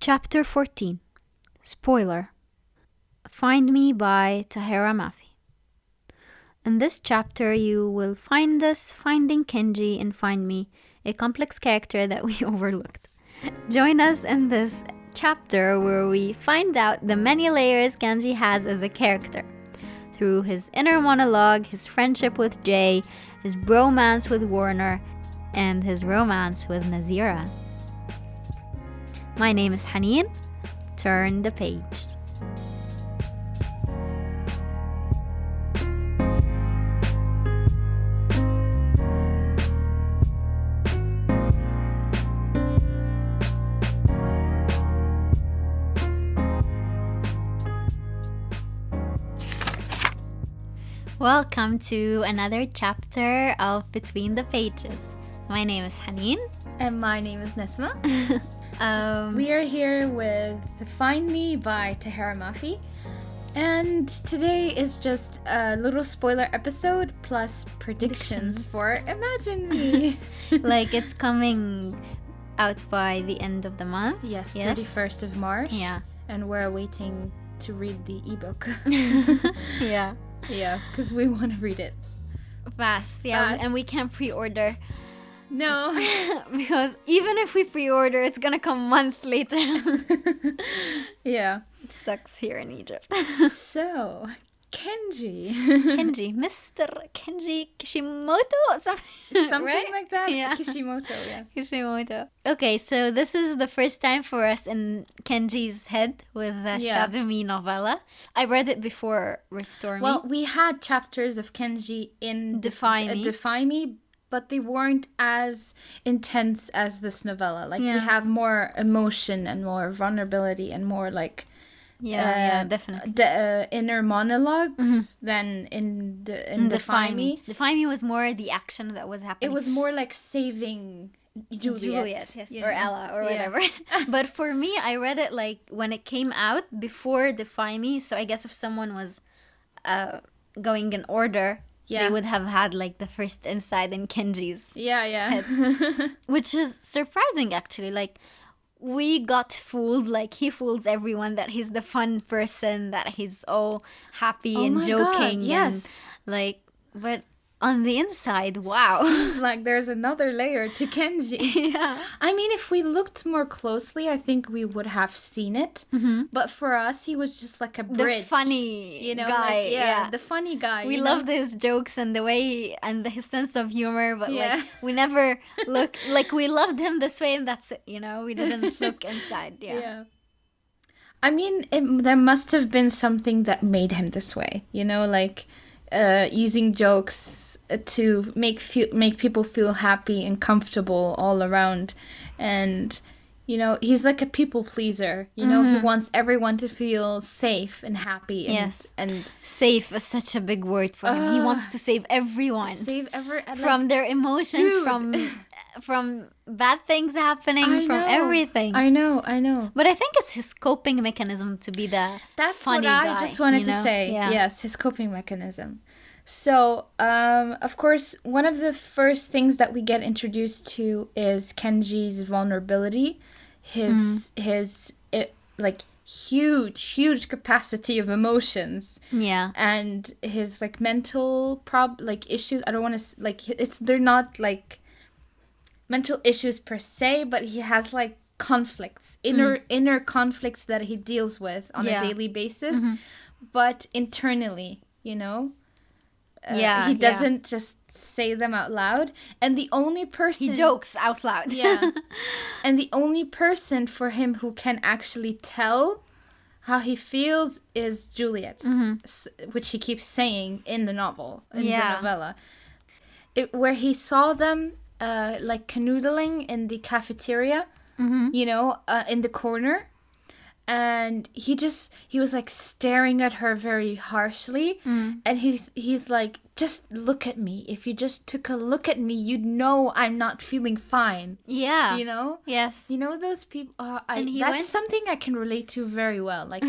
Chapter 14. Spoiler. Find Me by Taherah Mafi. In this chapter, you will find us finding Kenji in Find Me, a complex character that we overlooked. Join us in this chapter where we find out the many layers Kenji has as a character. Through his inner monologue, his friendship with Jay, his bromance with Warner, and his romance with Nazira. My name is Haneen. Turn the page. Welcome to another chapter of Between the Pages. My name is Haneen. And my name is Nesma. We are here with Find Me by Taherah Mafi. And today is just a little spoiler episode plus predictions for Imagine Me. Like it's coming out by the end of the month. Yes, 31st of March. Yeah. And we're waiting to read the ebook. Yeah. Yeah, because we want to read it. Fast. Yeah. Fast. And we can't pre-order. No. Because even if we pre-order, it's gonna come a month later. Yeah. It sucks here in Egypt. So, Kenji. Kenji. Mr. Kenji Kishimoto? Something right? like that? Yeah. Kishimoto, yeah. Kishimoto. Okay, so this is the first time for us in Kenji's head with the Shatter Me novella. I read it before Restore Me. Well, we had chapters of Kenji in Defy Me. But they weren't as intense as this novella. Like, we have more emotion and more vulnerability and more, like... Yeah, definitely. Inner monologues than in Defy Me. Defy Me was more the action that was happening. It was more like saving Juliet, yes, or Ella, or whatever. But for me, I read it, like, when it came out before Defy Me. So I guess if someone was going in order... Yeah. They would have had, like, the first insight in Kenji's head. Which is surprising, actually. Like, we got fooled. Like, he fools everyone that he's the fun person, that he's all happy and joking. God, yes. And, like, but on the inside, wow. Seems like there's another layer to Kenji. Yeah. I mean, if we looked more closely, I think we would have seen it. Mm-hmm. But for us, he was just like a bridge. The funny guy. Like, the funny guy. We loved his jokes and the way and his sense of humor, but like we never like we loved him this way and that's it. We didn't look inside. Yeah. I mean, there must have been something that made him this way. Like using jokes to make people feel happy and comfortable all around. And he's like a people pleaser. He wants everyone to feel safe and happy. And safe is such a big word for him. He wants to save everyone from their emotions, from bad things happening, from everything. I know. But I think it's his coping mechanism to be the funny guy. That's what I just wanted to say. Yeah. Yes, his coping mechanism. So, of course, one of the first things that we get introduced to is Kenji's vulnerability, his huge capacity of emotions. Yeah. And his, like, mental issues. I don't want to, they're not, like, mental issues per se, but he has, like, conflicts, inner conflicts that he deals with on a daily basis, but internally, he doesn't just say them out loud. And the only person... He jokes out loud. Yeah. And the only person for him who can actually tell how he feels is Juliet, which he keeps saying in the novel, in the novella. Where he saw them, like, canoodling in the cafeteria, in the corner. and he was like staring at her very harshly, and he's like, just look at me. If you just took a look at me, you'd know I'm not feeling fine. Yeah. You know? Yes. You know those people? And he that's went- something I can relate to very well. Like,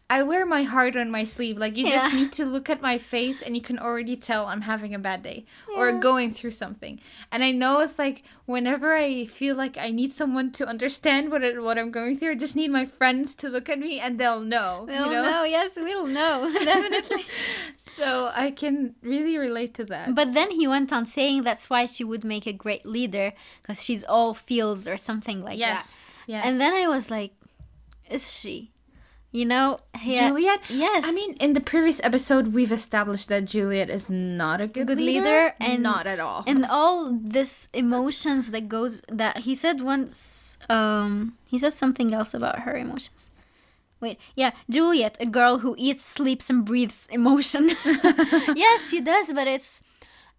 I wear my heart on my sleeve. Like, you just Yeah. need to look at my face and you can already tell I'm having a bad day or going through something. And I know it's like, whenever I feel like I need someone to understand what I'm going through, I just need my friends to look at me and they'll know. We'll you know? know. Yes, we'll know. Definitely. So I can really relate to that. But then he went on saying that's why she would make a great leader, because she's all feels or something like that. Yes. And then I was like, is she? You know? Juliet? Yes. I mean, in the previous episode, we've established that Juliet is not a good leader. And not at all. And all this emotions that he said once, he said something else about her emotions. Wait, yeah, Juliet, a girl who eats, sleeps, and breathes emotion. Yes, she does, but it's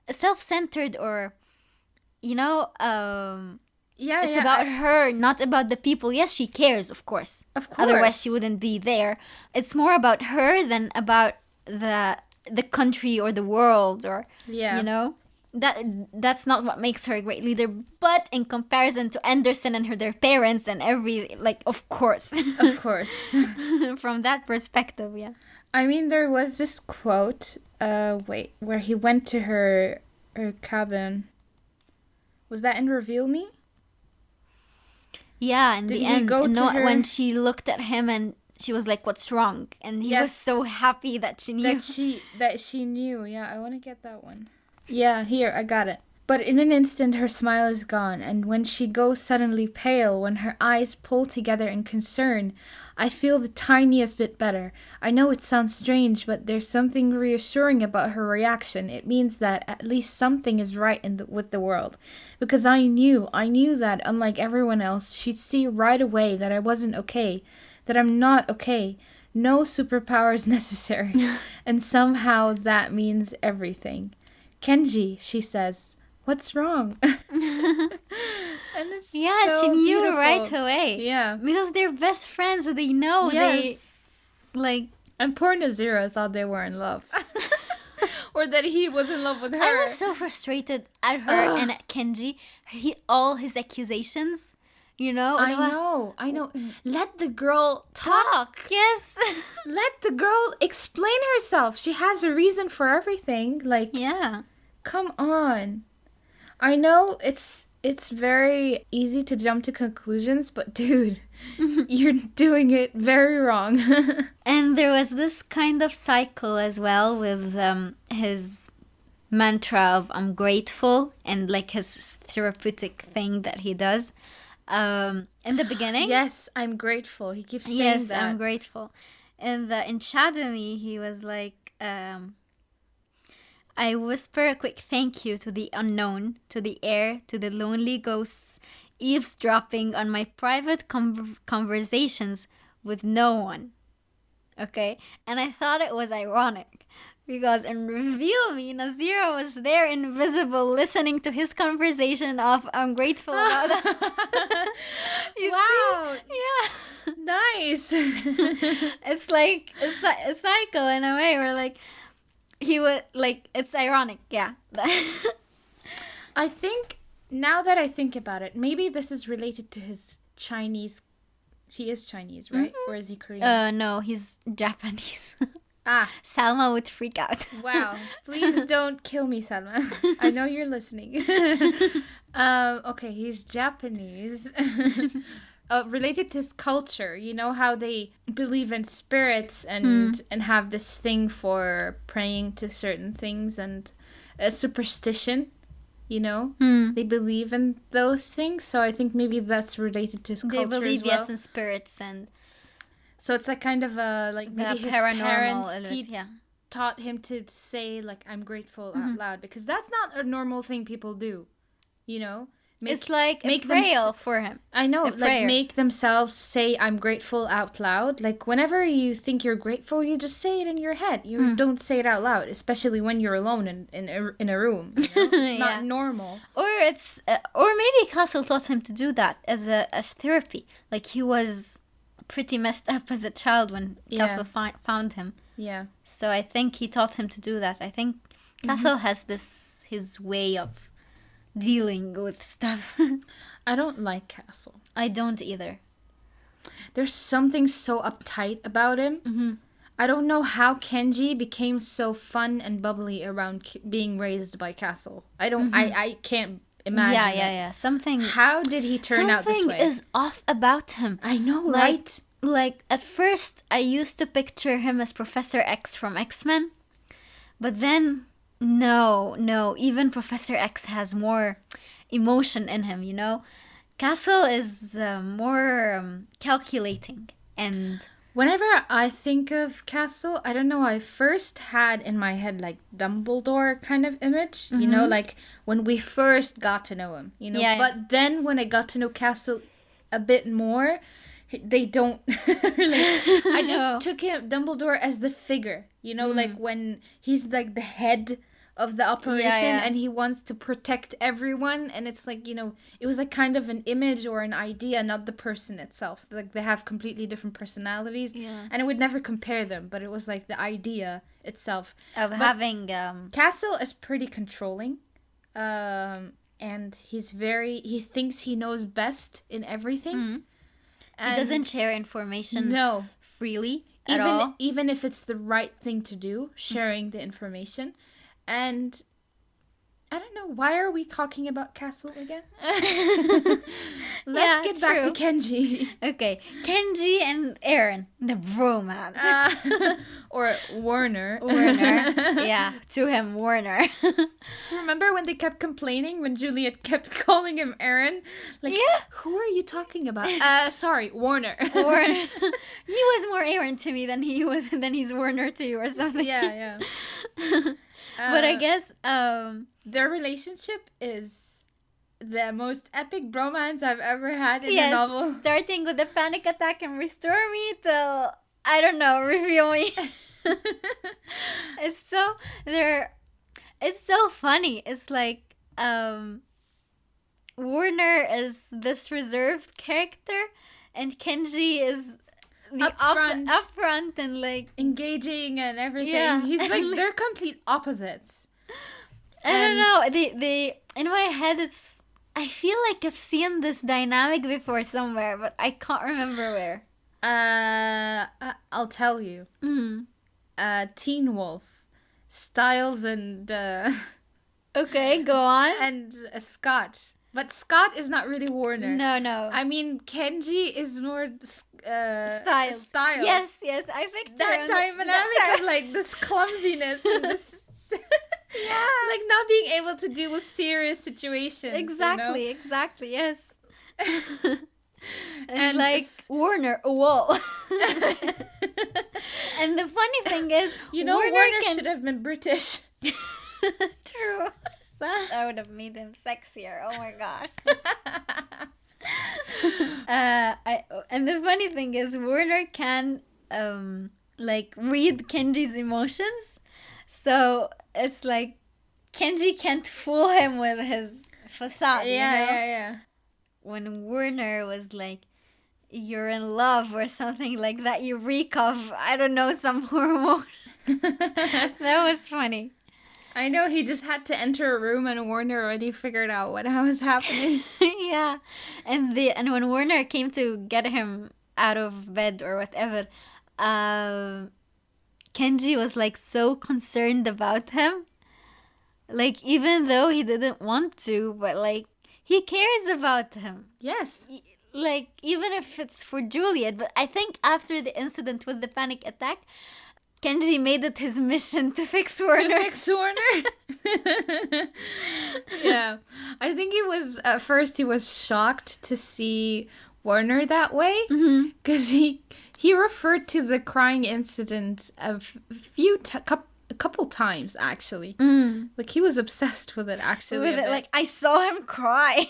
self-centered, or, you know, it's about her, not about the people. Yes, she cares, of course. Of course. Otherwise, she wouldn't be there. It's more about her than about the country or the world, or, you know. That's not what makes her a great leader, but in comparison to Anderson and their parents and of course. Of course. From that perspective, yeah. I mean, there was this quote, where he went to her cabin. Was that in Reveal Me? Yeah, in Did the he end, go to her? when she looked at him and she was like, "What's wrong?" And he was so happy that she knew. That she knew. Yeah, I want to get that one. Yeah, here, I got it. But in an instant her smile is gone, and when she goes suddenly pale, when her eyes pull together in concern, I feel the tiniest bit better. I know it sounds strange, but there's something reassuring about her reaction. It means that at least something is right with the world. Because I knew that, unlike everyone else, she'd see right away that I wasn't okay, that I'm not okay. No superpowers necessary. And somehow that means everything. Kenji, she says, what's wrong? And it's She so knew beautiful. right away. Yeah. Because they're best friends, they know. Yes. Like... And poor Nazira thought they were in love. Or that he was in love with her. I was so frustrated at her and at Kenji. All his accusations, you know. I know. Let the girl talk. Yes. Let the girl explain herself. She has a reason for everything. Like, yeah. Come on. I know it's very easy to jump to conclusions, but dude, you're doing it very wrong. And there was this kind of cycle as well with his mantra of I'm grateful, and like his therapeutic thing that he does in the beginning. Yes, I'm grateful. He keeps saying that. I'm grateful. And in Shatter Me, he was like, I whisper a quick thank you to the unknown, to the air, to the lonely ghosts, eavesdropping on my private conversations with no one. Okay? And I thought it was ironic, because in Reveal Me, Nazira was there invisible listening to his conversation of I'm grateful about that. Wow. See? Yeah. Nice. It's like a cycle in a way where like he would like it's ironic, yeah. I think now that I think about it, maybe this is related to his Chinese. He is Chinese, right? Mm-hmm. Or is he Korean? No, he's Japanese. Ah, Salma would freak out. wow. Please don't kill me, Salma. I know you're listening. Okay, he's Japanese. Related to his culture, you know how they believe in spirits and have this thing for praying to certain things and a superstition, you know? They believe in those things, so I think maybe that's related to his culture. They believe as well. yes in spirits, and so it's like kind of like maybe his parents taught him to say like I'm grateful out loud, because that's not a normal thing people do, you know? It's like a prayer for him. I know, like prayer. Make themselves say I'm grateful out loud. Like whenever you think you're grateful, you just say it in your head. You don't say it out loud, especially when you're alone in a room. You know? It's not normal. Or it's or maybe Castle taught him to do that as therapy. Like he was pretty messed up as a child when Castle found him. Yeah. So I think he taught him to do that. I think Castle has his way of dealing with stuff. I don't like Castle. I don't either. There's something so uptight about him. Mm-hmm. I don't know how Kenji became so fun and bubbly around being raised by Castle. I don't. I can't imagine. Yeah. Something. How did he turn out this way? Something is off about him. I know, right? Like at first, I used to picture him as Professor X from X-Men, but then no. Even Professor X has more emotion in him. You know, Castle is more calculating and. Whenever I think of Castle, I don't know, I first had in my head like Dumbledore kind of image, you know, like when we first got to know him, you know. Yeah. But then when I got to know Castle a bit more, they don't really. I just took him Dumbledore as the figure, you know, like when he's like the head of the operation and he wants to protect everyone, and it's like, you know, it was like kind of an image or an idea, not the person itself. Like they have completely different personalities, and I would never compare them, but it was like the idea itself of having Castle is pretty controlling, and he thinks he knows best in everything. He doesn't share information freely at all, even if it's the right thing to do, sharing the information. And I don't know, why are we talking about Castle again? Let's get back to Kenji. Okay, Kenji and Eren, the bromance. Or Warner. Yeah, to him, Warner. Remember when they kept complaining when Juliet kept calling him Eren? Like, who are you talking about? Sorry, Warner. Warner. He was more Eren to me than he's Warner to you or something. Yeah. But I guess their relationship is the most epic bromance I've ever had in a novel. Starting with the panic attack and restore me till, I don't know, reveal me. It's so funny. It's like Warner is this reserved character and Kenji is the upfront and like engaging and everything. Yeah. He's like they're complete opposites. I don't know. They in my head I feel like I've seen this dynamic before somewhere, but I can't remember where. I'll tell you. Teen Wolf, Styles and okay, go on. And Scott. But Scott is not really Warner. No. I mean, Kenji is more Styles. Yes, I picked that dynamic of like this clumsiness and this like not being able to deal with serious situations. Exactly, you know? Exactly, yes. and like Warner, a wall. And the funny thing is, you know, Warner should have been British. True. I would have made him sexier. Oh my god. And the funny thing is, Warner can like read Kenji's emotions, so it's like Kenji can't fool him with his facade. Yeah. When Warner was like, "You're in love" or something like that, you reek of, I don't know, some hormone. That was funny. I know, he just had to enter a room and Warner already figured out what was happening. Yeah. And when Warner came to get him out of bed or whatever, Kenji was like so concerned about him. Like, even though he didn't want to, but like, he cares about him. Yes. Like, even if it's for Juliet. But I think after the incident with the panic attack, Kenji made it his mission to fix Warner. Yeah. I think at first he was shocked to see Warner that way. Because he referred to the crying incident a couple times, actually. Like, he was obsessed with it, actually. Like, I saw him cry.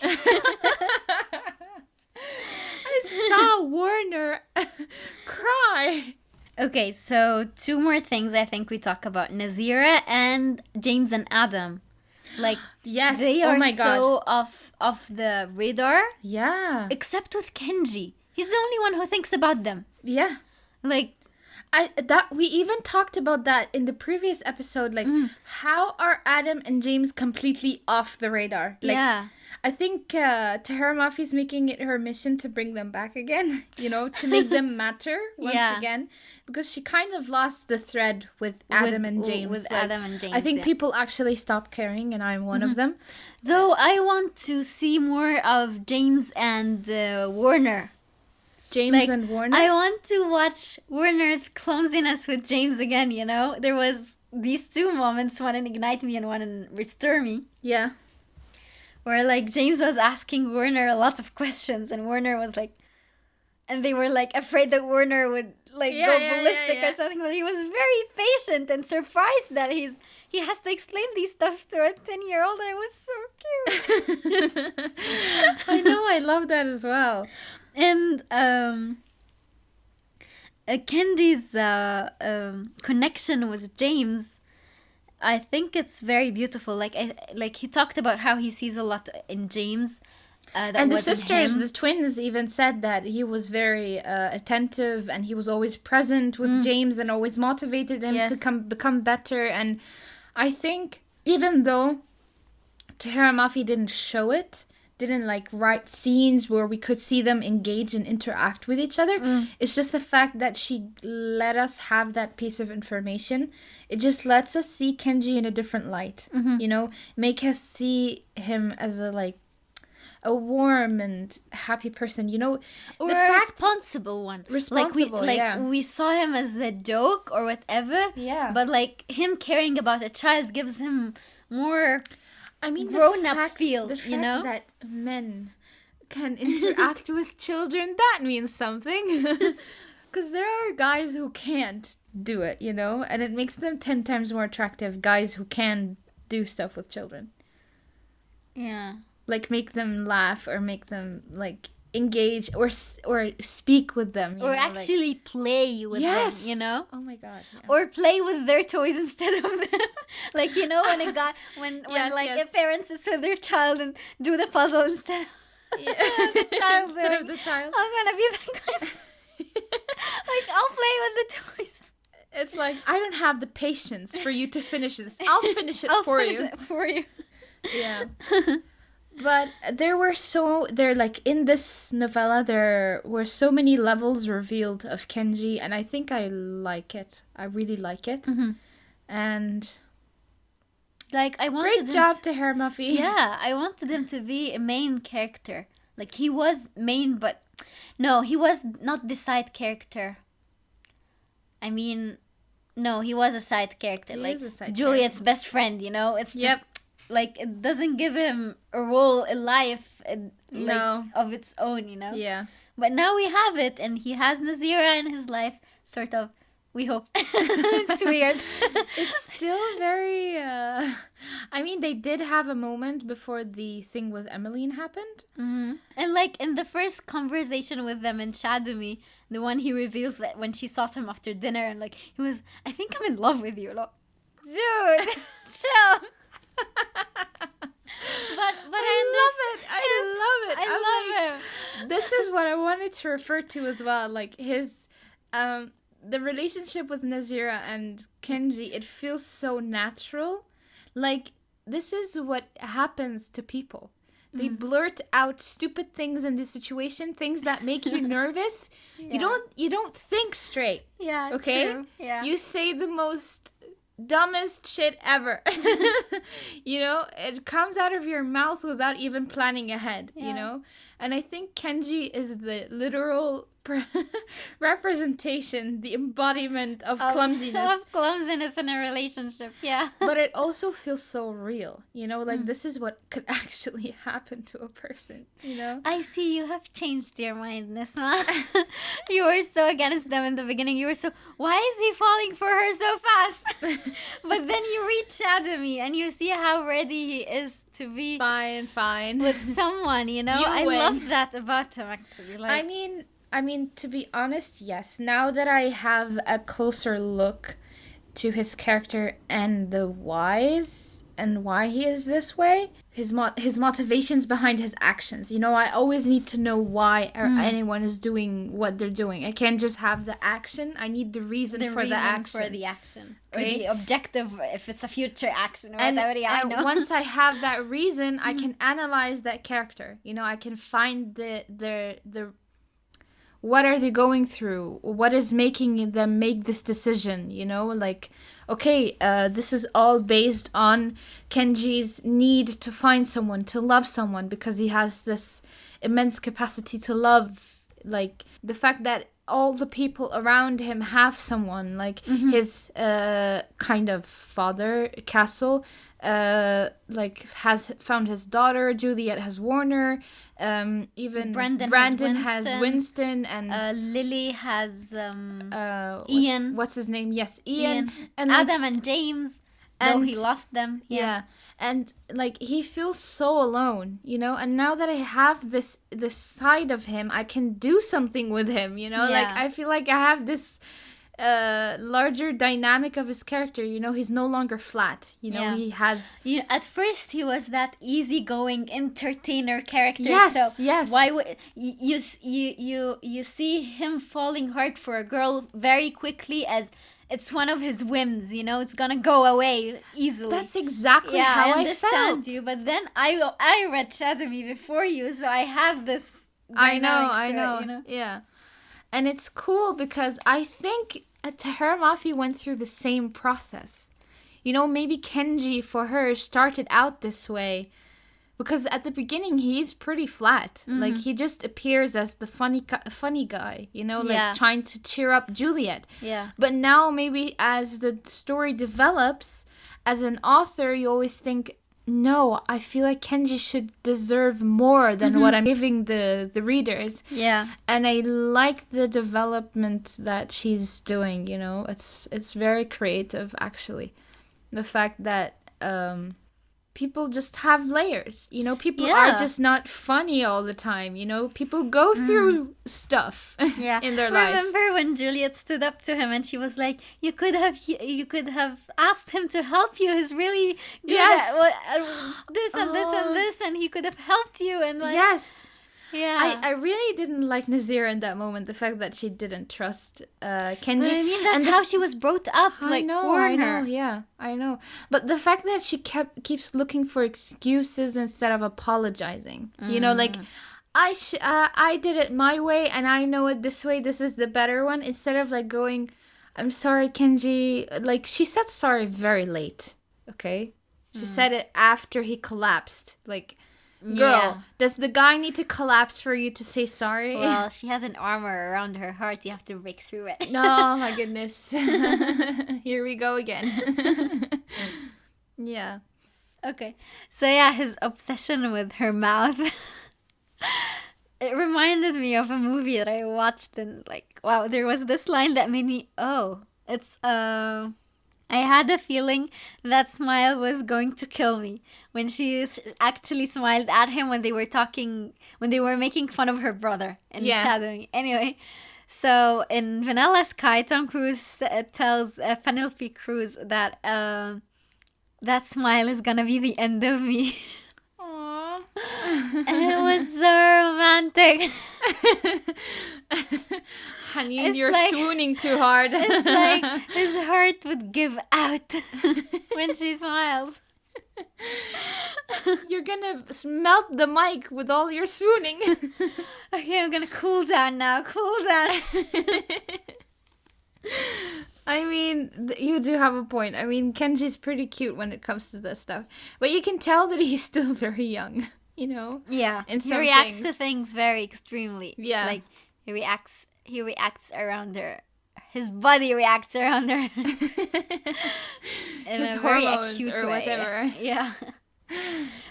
I saw Warner cry. Okay, so 2 more things I think we talk about. Nazira and James and Adam. Like, yes, they are so off the radar. Yeah. Except with Kenji. He's the only one who thinks about them. Yeah. Like, We even talked about that in the previous episode. Like, how are Adam and James completely off the radar? Like, yeah. I think Taherah Mafi's making it her mission to bring them back again, you know, to make them matter once again. Because she kind of lost the thread with Adam and James. With Adam and James, I think people actually stopped caring, and I'm one of them. Though I want to see more of James and Warner. James and Warner? I want to watch Warner's clumsiness with James again, you know? There was these two moments, one in Ignite Me and one in Restore Me. Yeah. Where, like, James was asking Warner a lot of questions, and Warner was like... And they were, like, afraid that Warner would, like, go ballistic or something. But he was very patient and surprised that he has to explain these stuff to a 10-year-old. And it was so cute. I know, I love that as well. And Kenji's connection with James... I think it's very beautiful. Like he talked about how he sees a lot in James. And the sisters, the twins, even said that he was very attentive and he was always present with James and always motivated him to become better. And I think even though Tahereh Mafi didn't show it, didn't like write scenes where we could see them engage and interact with each other, it's just the fact that she let us have that piece of information. It just lets us see Kenji in a different light, you know, make us see him as a warm and happy person, you know, or a responsible one. We saw him as the joke or whatever, but like him caring about a child gives him more grown-up feel, the fact you know, that men can interact with children, that means something. Because there are guys who can't do it, you know, and it makes them 10 times more attractive, guys who can do stuff with children. Yeah. Like make them laugh or make them like engage or speak with them. Or actually play with them, you know? Oh my god. Yeah. Or play with their toys instead of them. Like, you know, when a guy, when a parent sits with their child and do the puzzle instead of the child. Instead of the child. I'm gonna be that kind of... Like, I'll play with the toys. It's like, I don't have the patience for you to finish this. I'll finish it for you. Yeah. But in this novella, there were so many levels revealed of Kenji, and I think I like it. I really like it. And like, I wanted great job, Tahereh Mafi. Yeah, I wanted him to be a main character. Like, he was main, but no, he was not the side character. I mean, no, he was a side character. Juliet's best friend, you know? It's just... Like, it doesn't give him a role in life of its own, you know? Yeah. But now we have it, and he has Nazira in his life, sort of. We hope. It's weird. It's still very... I mean, they did have a moment before the thing with Emmeline happened. And, like, in the first conversation with them in Shatter Me, the one he reveals that when she sought him after dinner, and, like, he was, I think I'm in love with you. Like, dude, chill. But I love it. I love him. This is what I wanted to refer to as well. Like his the relationship with Nazira and Kenji, it feels so natural. Like this is what happens to people. They blurt out stupid things in the situation, things that make you nervous. You don't think straight. Yeah. Okay? True. Yeah. You say the most dumbest shit ever. You know, it comes out of your mouth without even planning ahead, you know? And I think Kenji is the literal representation, the embodiment of clumsiness. Of clumsiness in a relationship, yeah. But it also feels so real, you know? Like, this is what could actually happen to a person, you know? I see you have changed your mind, Nesma. You were so against them in the beginning. You were so, why is he falling for her so fast? But then you read Shatter Me and you see how ready he is to be fine with someone, you know? I love that about him, actually. Like, I mean, to be honest, yes. Now that I have a closer look to his character and the whys and why he is this way, his motivations behind his actions. You know, I always need to know why anyone is doing what they're doing. I can't just have the action. I need the reason for the action. For the action. Okay? Or the objective, if it's a future action or whatever. And once I have that reason, I can analyze that character. You know, I can find the what are they going through? What is making them make this decision? You know, like, okay, this is all based on Kenji's need to find someone, to love someone, because he has this immense capacity to love. Like, the fact that all the people around him have someone, like his kind of father, Castle, like has found his daughter. Juliet has Warner. Even Brandon has Winston, and Lily has Ian. What's his name? Yes, Ian. And Adam and James. Though he lost them. Yeah. And like, he feels so alone, you know. And now that I have this side of him, I can do something with him, you know. Like, I feel like I have this larger dynamic of his character. You know, he's no longer flat. You know, he has. You know, at first he was that easygoing entertainer character. Yes, so yes. Why would you see him falling hard for a girl very quickly as it's one of his whims, you know, it's gonna go away easily. That's exactly how I understand felt. you, but then I read Shatter Me before you, so I have this dynamic to it, you know? Yeah. And it's cool because I think Tahereh Mafi went through the same process. You know, maybe Kenji for her started out this way because at the beginning he's pretty flat. Like, he just appears as the funny guy, you know, like trying to cheer up Juliet. Yeah. But now maybe as the story develops, as an author, you always think, no, I feel like Kenji should deserve more than what I'm giving the readers. Yeah. And I like the development that she's doing, you know. It's very creative, actually. The fact that people just have layers, you know. People are just not funny all the time, you know. People go through stuff in their life. Remember when Juliet stood up to him and she was like, you could have asked him to help you. He's really good at this and this and this, and he could have helped you. And like, yeah, I really didn't like Nazira in that moment. The fact that she didn't trust Kenji. But I mean, that's how she was brought up. I know. But the fact that she keeps looking for excuses instead of apologizing. You know, like, I did it my way and I know it this way. This is the better one. Instead of like going, I'm sorry, Kenji. Like, she said sorry very late. Okay, she said it after he collapsed. Like. Girl, does the guy need to collapse for you to say sorry? Well, she has an armor around her heart. You have to break through it. Oh, my goodness. Here we go again. Yeah. Okay. So, yeah, his obsession with her mouth. It reminded me of a movie that I watched and, like, wow, there was this line that made me, it's, I had a feeling that smile was going to kill me when she actually smiled at him when they were making fun of her brother and shadowing. Anyway, so in Vanilla Sky, Tom Cruise tells Penelope Cruz that that smile is gonna be the end of me. Aww. And it was so romantic. Haneen, you're like, swooning too hard. It's like his heart would give out when she smiles. You're gonna melt the mic with all your swooning. Okay, I'm gonna cool down now. Cool down. I mean, you do have a point. I mean, Kenji's pretty cute when it comes to this stuff. But you can tell that he's still very young, you know? Yeah. He reacts to things very extremely. Yeah. Like, he reacts around her. His body reacts around her. In a very acute way. Whatever. Yeah.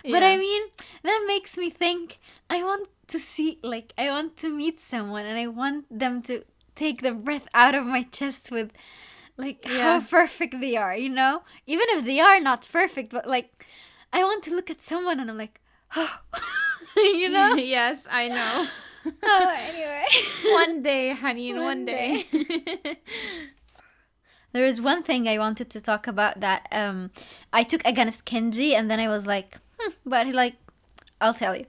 But I mean, that makes me think, I want to meet someone and I want them to take the breath out of my chest with, like, how perfect they are, you know? Even if they are not perfect, but, like, I want to look at someone and I'm like, oh, you know? Yes, I know. Oh, anyway. One day, Haneen, one day. There is one thing I wanted to talk about that I took against Kenji, and then I was like, but like, I'll tell you.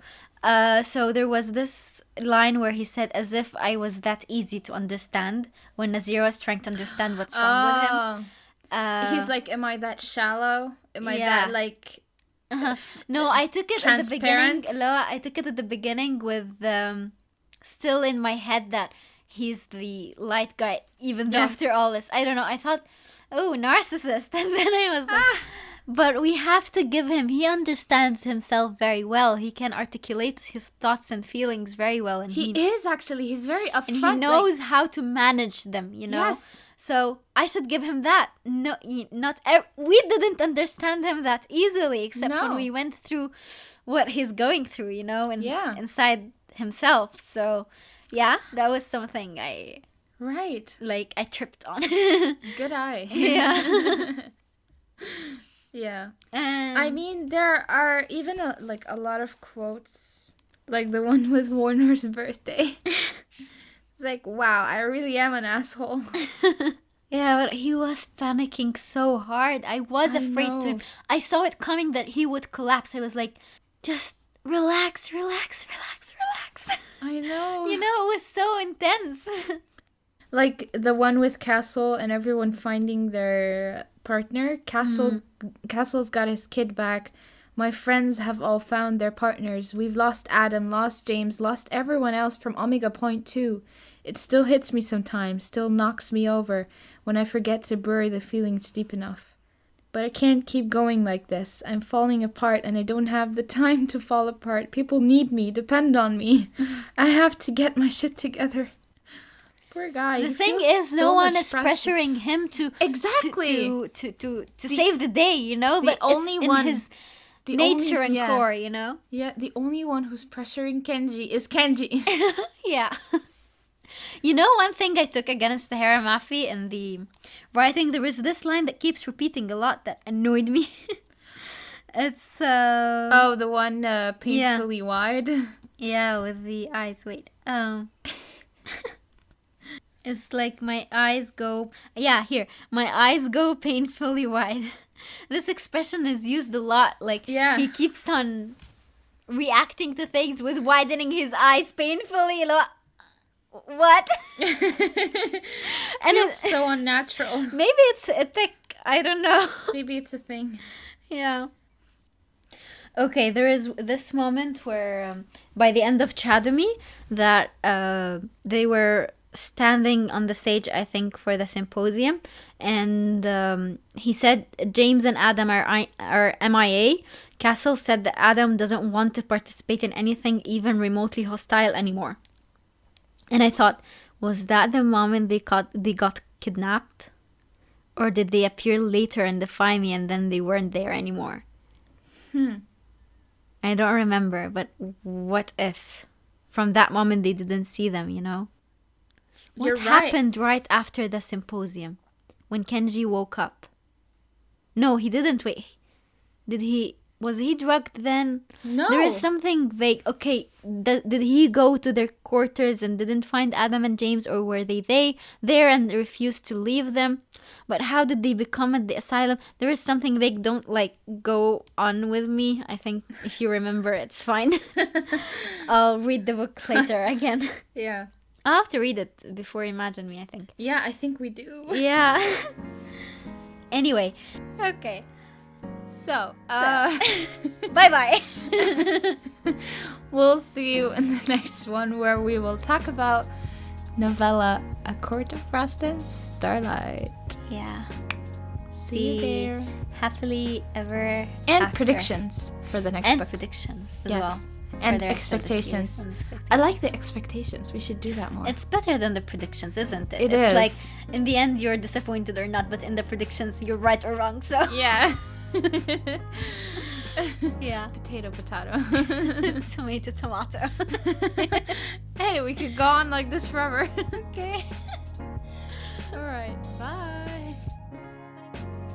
So there was this line where he said, as if I was that easy to understand, when Nazira was trying to understand what's wrong with him. He's like, am I that shallow? Am I Yeah. that like... No, I took it at the beginning. Transparent? Loa, I took it at the beginning with still in my head that he's the light guy, even though Yes. after all this, I don't know. I thought, oh, narcissist, and then I was like, but we have to give him. He understands himself very well. He can articulate his thoughts and feelings very well, and He is actually. He's very upfront. and he knows how to manage them. You know. Yes. So I should give him that. No, we didn't understand him that easily, except when No. we went through what he's going through, you know, and Yeah. inside himself. So yeah, that was something Right. I tripped on. Good eye. Yeah. Yeah. And I mean, there are even a lot of quotes, like the one with Warner's birthday. It's like, wow, I really am an asshole. yeah, but he was panicking so hard. I was I afraid to. know. I saw it coming that he would collapse. I was like, just relax, relax, relax, relax. I know. You know, it was so intense. Like the one with Castle and everyone finding their partner. Castle's got his kid back. My friends have all found their partners. We've lost Adam, lost James, lost everyone else from Omega Point too. It still hits me sometimes, still knocks me over when I forget to bury the feelings deep enough. But I can't keep going like this. I'm falling apart and I don't have the time to fall apart. People need me, depend on me. I have to get my shit together. Poor guy. The he thing feels is, so no one much is pressure. pressuring him to Exactly. to save the day, you know. the But only it's in one- his The nature only- and yeah. core, you know. Yeah, the only one who's pressuring Kenji is Kenji. Yeah. You know, one thing I took against Tahereh Mafi in the writing, there was this line that keeps repeating a lot that annoyed me. It's Oh, the one painfully wide. yeah, with the eyes. Wait. It's like my eyes go. Yeah, here. My eyes go painfully wide. This expression is used a lot. Like, Yeah. he keeps on reacting to things with widening his eyes painfully. What? And Feels so unnatural. maybe it's a thick. I don't know. Maybe it's a thing. Yeah. Okay, there is this moment where, by the end of Shatter Me, that they were standing on the stage, I think, for the symposium, and he said James and Adam are MIA. Castle said that Adam doesn't want to participate in anything even remotely hostile anymore. And I thought, was that the moment they got kidnapped? Or did they appear later and defy me and then they weren't there anymore? I don't remember, but what if from that moment they didn't see them, you know? What You're right. happened right after the symposium when Kenji woke up? No, he didn't wait. Was he drugged then? No. There is something vague. Okay, did he go to their quarters and didn't find Adam and James, or were they there and refused to leave them? But how did they become at the asylum? There is something vague. Don't go on with me. I think if you remember, it's fine. I'll read the book later again. Yeah. I'll have to read it before Imagine Me, I think. Yeah, I think we do. Yeah. Anyway. Okay. So, Bye-bye. we'll see you in the next one where we will talk about novella A Court of Frost and Starlight. Yeah. See you there. Happily ever And after. predictions for the next And book. predictions as Yes. well. And for the rest of the series expectations. and expectations. I like the expectations. We should do that more. It's better than the predictions, isn't it? It it's is. like, in the end, you're disappointed or not, but in the predictions, you're right or wrong, so... Yeah. Yeah. Potato. Tomato, tomato. Hey, we could go on like this forever. Okay. Alright, bye.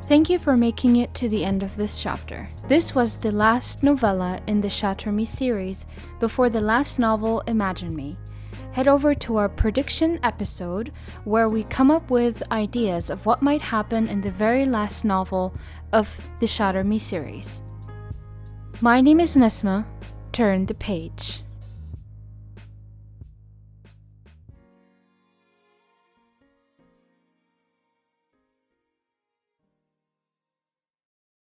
Thank you for making it to the end of this chapter. This was the last novella in the Shatter Me series before the last novel, Imagine Me. head over to our prediction episode where we come up with ideas of what might happen in the very last novel of the Shatter Me series. My name is Nesma. Turn the page.